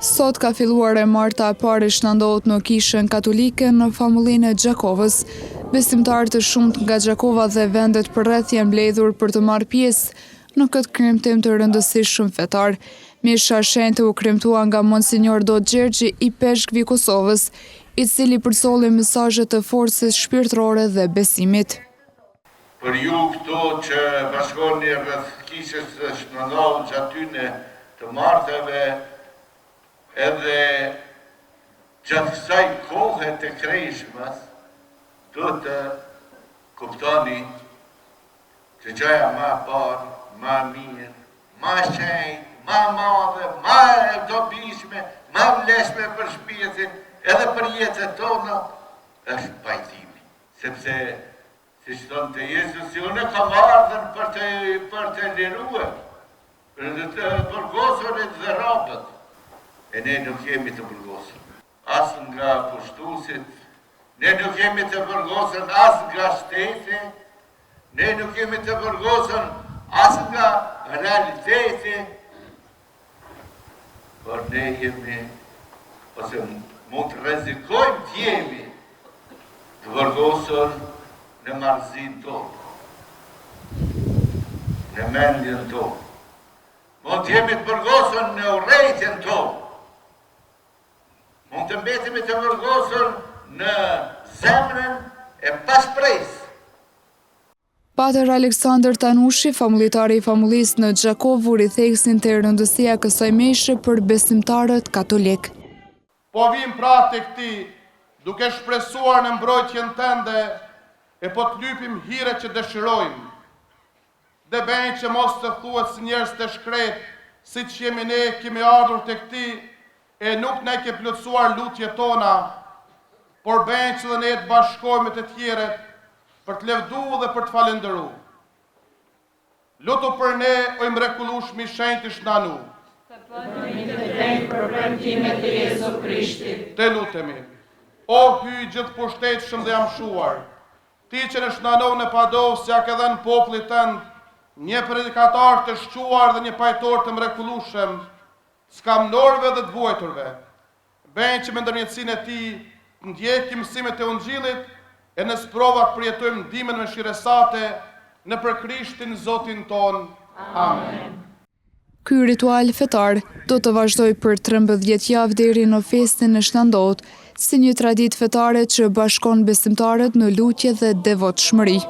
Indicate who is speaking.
Speaker 1: Sot ka filluar e marta e parë që ndodhet në kishën katolike në famullinë e Gjakovës. Besimtarë të shumtë nga Gjakova dhe vendet përreth janë mbledhur për të marrë pjesë në këtë kremtim të rëndësishëm fetar. Misha e shenjtë u kremtua nga Monsinjor Do Gjergji i Peshkvi Kosovës, i cili përsolli mesazhe të forcës shpirtërore dhe besimit.
Speaker 2: Për ju këto që bashkoni rreth kishës së shpërndahur gjatyne të martave, edhe gjatë kësaj kohe të krejshmës, do të kuptoni që gjaja ma parë, ma mirë, ma shenjtë, ma madhe, ma dobishme, ma vleshme për shpirtin, edhe për jetën tona, është pajtimi. Sepse, si që thonë të Jezusi, unë kam ardhur për të liruar, për të burgosurit dhe robët. E ne nuk jemi të burgosur, as nga pushtuesit, ne nuk jemi të burgosur as nga shteti, ne nuk jemi të burgosur as nga realiteti, por ne jemi, ose mund të rrezikojmë të jemi të burgosur në marrësinë tonë, në mendjen tonë. Mund të jemi të burgosur në urrejtjen tonë. Mund të mbetemi të burgosur në zemrën e pashpresë.
Speaker 1: Pater Aleksandër Tanushi, famuljetari i famullisë në Gjakovë, ritheksin të rëndësia kësaj meshe për besimtarët katolik.
Speaker 3: Po vim pra të këti, duke shpresuar në mbrojtjen tënde, e po të lypim hire që dëshirojmë. Dhe benj që mos të thuhet si njerëz të shkret, si që jemi ne kemi ardhur të këti, e nuk ne ke plotësuar lutje tona, por benj që dhe ne të bashkojme të tjeret, për të levdu dhe për të falendëru. Lutu për ne, o i mrekullueshëm i shenjtë Shnanu.
Speaker 4: Të bëni të drejtë për premtimet e Jezu Krishtit.
Speaker 3: Te lutemi. O hyj gjithë pushtetshëm dhe jamshuar, ti që në shnanon në padovë si ja ke dhënë popullit tënd, një predikatar të shquar dhe një pajtor të mrekullueshëm, skamnorëve dhe të vuajturve. Benj që me ndërmjetësinë e ti, ndjekim mësimet e Ungjillit, e në sprovat përjetojmë ndihmën me shiresate në për Krishtin Zotin ton. Amen.
Speaker 1: Ky ritual fetar do të vazhdoj për 13 javë deri në festin e Shnandot, si një traditë fetare që bashkon besimtarët në lutje dhe devotshmëri.